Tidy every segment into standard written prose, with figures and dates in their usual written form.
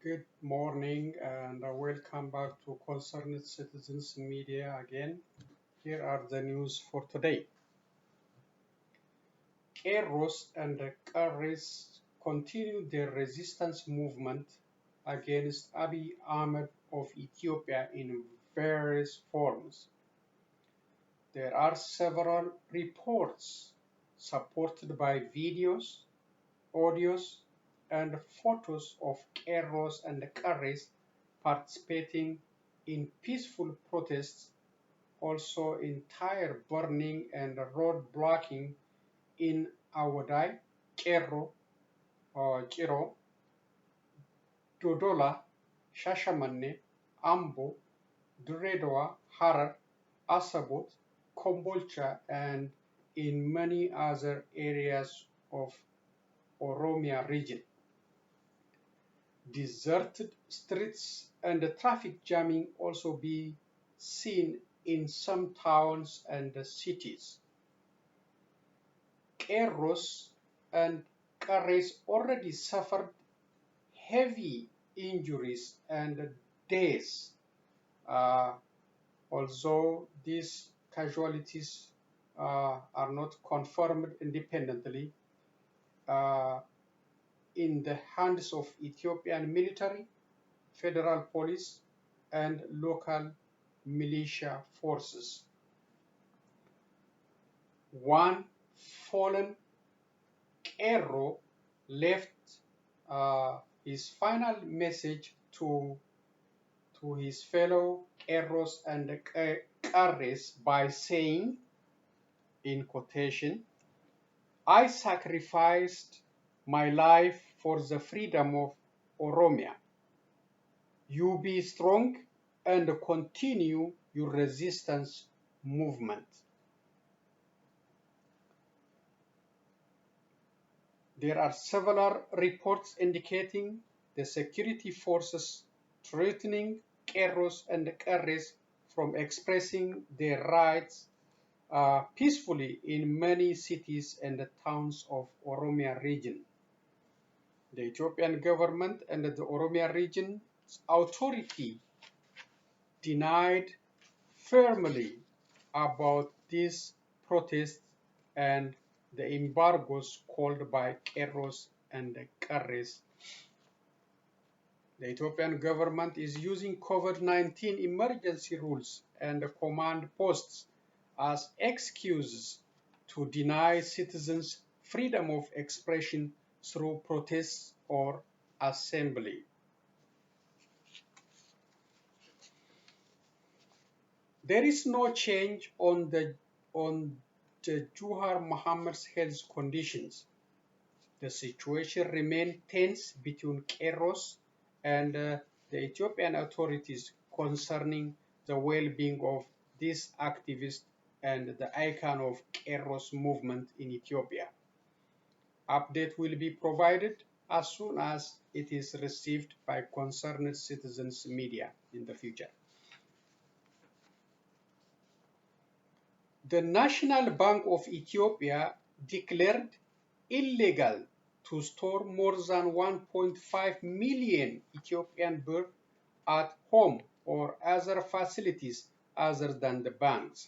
Good morning and welcome back to Concerned Citizens Media again. Here are the news for today. Qeerroos and Qarrees continue their resistance movement against Abiy Ahmed of Ethiopia in various forms. There are several reports supported by videos, audios, and photos of Qeerroos and Qarrees participating in peaceful protests, also in tire burning and road blocking in Awadai, Qeerroo, Dodola, Shashamane, Ambo, Duredowa, Harar, Asabot, Kombolcha, and in many other areas of Oromia region. Deserted streets and traffic jamming also be seen in some towns and cities. Qeerroos and Qarrees already suffered heavy injuries and deaths, although these casualties are not confirmed independently. In the hands of Ethiopian military, federal police, and local militia forces. One fallen Qeerroo left his final message to his fellow Qeerroos and Qarrees by saying, in quotation, "I sacrificed my life for the freedom of Oromia. You be strong and continue your resistance movement." There are several reports indicating the security forces threatening Qeerroos and Qarrees from expressing their rights peacefully in many cities and towns of Oromia region. The Ethiopian government and the Oromia region's authority denied firmly about these protests and the embargoes called by Qeerroos and Qarrees. The Ethiopian government is using COVID-19 emergency rules and command posts as excuses to deny citizens freedom of expression through protests or assembly. There is no change on the Juhar Muhammad's health conditions. The situation remains tense between Qeerroos and the Ethiopian authorities concerning the well-being of this activist and the icon of Qeerroos movement in Ethiopia. Update will be provided as soon as it is received by concerned citizens media in the future. The National Bank of Ethiopia declared illegal to store more than 1.5 million Ethiopian birr at home or other facilities other than the banks.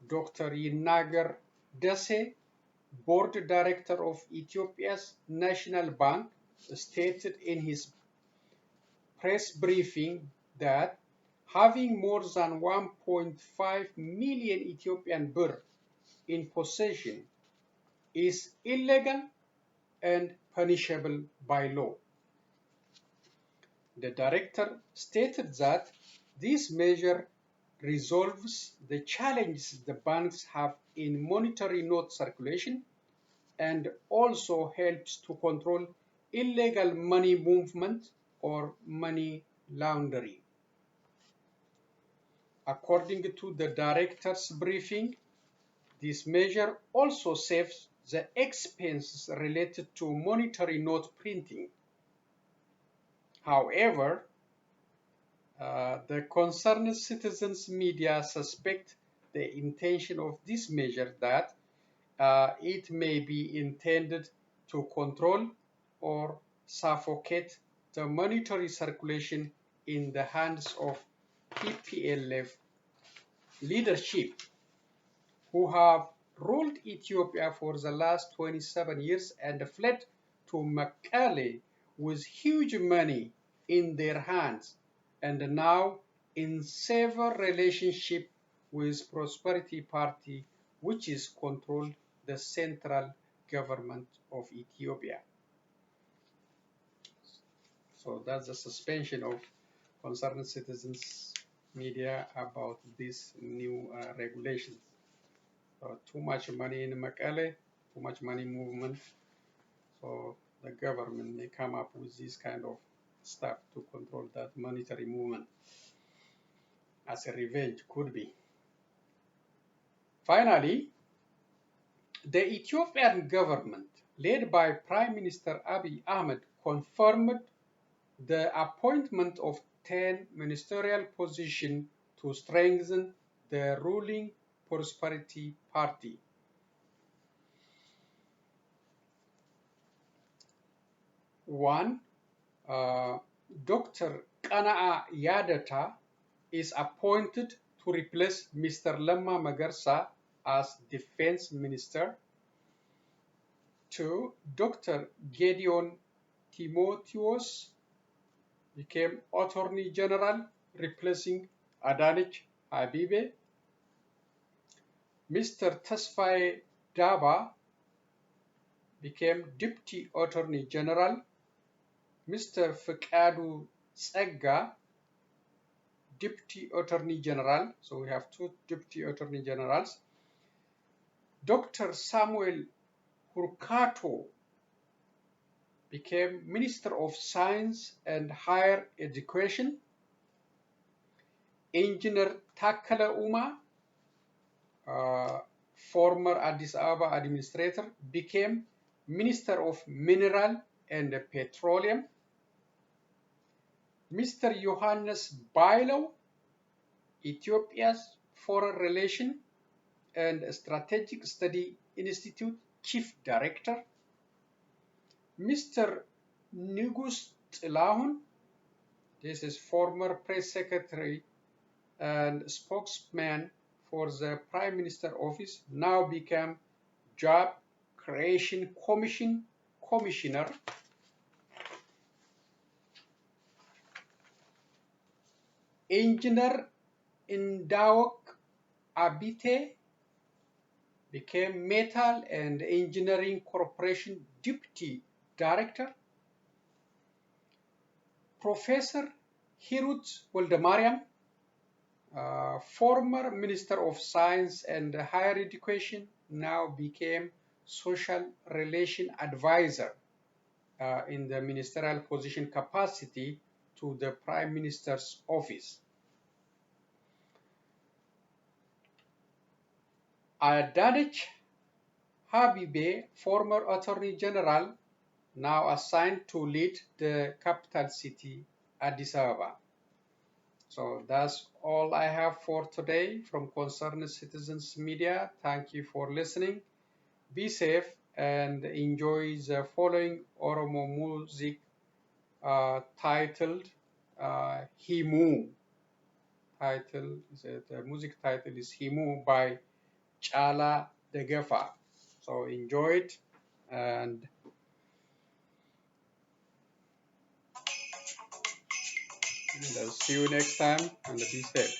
Dr. Yinager Dese, board director of Ethiopia's National Bank, stated in his press briefing that having more than 1.5 million Ethiopian birr in possession is illegal and punishable by law. The director stated that this measure resolves the challenges the banks have in monetary note circulation and also helps to control illegal money movement or money laundering. According to the director's briefing, this measure also saves the expenses related to monetary note printing. However, the concerned citizens media suspect the intention of this measure that it may be intended to control or suffocate the monetary circulation in the hands of TPLF leadership, who have ruled Ethiopia for the last 27 years and fled to Mekelle with huge money in their hands, and now in severe relationship with Prosperity Party, which is controlled the central government of Ethiopia. So that's the suspension of concerned citizens media about these new regulations. Too much money in Mekelle, too much money movement. So the government may come up with this kind of stuff to control that monetary movement as a revenge, could be. Finally, the Ethiopian government, led by Prime Minister Abiy Ahmed, confirmed the appointment of 10 ministerial positions to strengthen the ruling Prosperity Party. One, Dr. Qanaa Yadata is appointed to replace Mr. Lemma Magarsa as Defense Minister. Two, Dr. Gideon Timotheus became Attorney General, replacing Adanich Abibe. Mr. Tesfaye Daba became Deputy Attorney General. Mr. Fekadu Tsegga, Deputy Attorney General. So we have two Deputy Attorney Generals. Dr. Samuel Hurkato became Minister of Science and Higher Education. Engineer Takala Uma, former Addis Ababa administrator, became Minister of Mineral and Petroleum. Mr. Johannes Bailo, Ethiopia's Foreign Relation and Strategic Study Institute Chief Director. Mr. Nugus Tilahun, this is former Press Secretary and spokesman for the Prime Minister Office, now became Job Creation Commission Commissioner. Engineer Ndawok Abite became Metal and Engineering Corporation Deputy Director. Professor Hirut Woldemariam, former Minister of Science and Higher Education, now became Social Relation Advisor in the ministerial position capacity to the Prime Minister's Office. Adanich Habibe, former Attorney General, now assigned to lead the capital city, Addis Ababa. So that's all I have for today from Concerned Citizens Media. Thank you for listening. Be safe and enjoy the following Oromo music titled Himu. The music title is Himu by Chala Degefa. So enjoy it and I'll see you next time and be safe.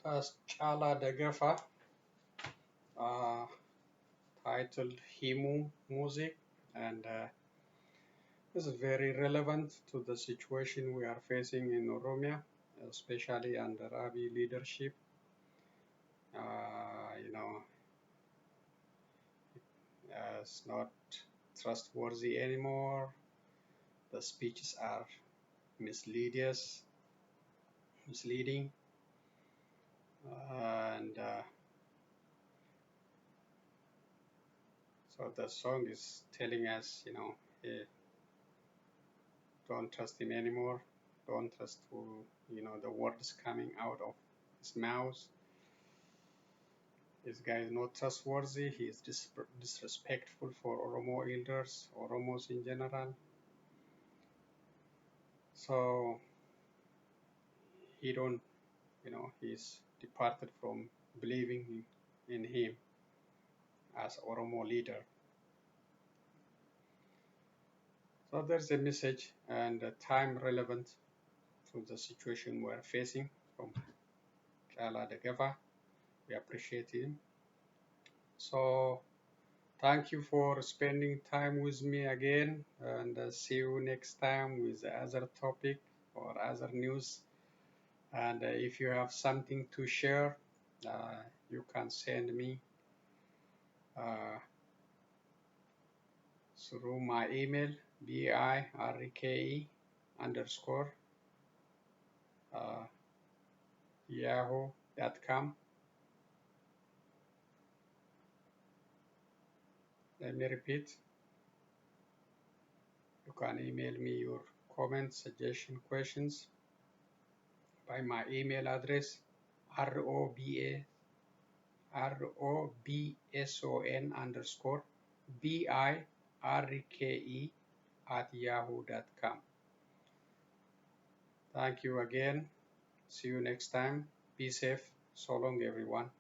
That's Chala Dagafa, uh, titled Himu Music, and this is very relevant to the situation we are facing in Oromia, especially under Abiy leadership. You know, it's not trustworthy anymore. The speeches are misleading, and so the song is telling us, hey, don't trust him anymore. Don't trust who, the words coming out of his mouth. This guy is not trustworthy. He is disrespectful for Oromo elders, Oromos in general. So he don't, he's departed from believing in him as Oromo leader. So there's a message and a time relevant to the situation we're facing from Chala Dageva. We appreciate him. So thank you for spending time with me again, and see you next time with other topic or other news. And if you have something to share, you can send me through my email, BIRKE underscore yahoo.com. Let me repeat. You can email me your comments, suggestions, questions by my email address, robson underscore BIRKE @yahoo.com. Thank you again. See you next time. Be safe. So long, everyone.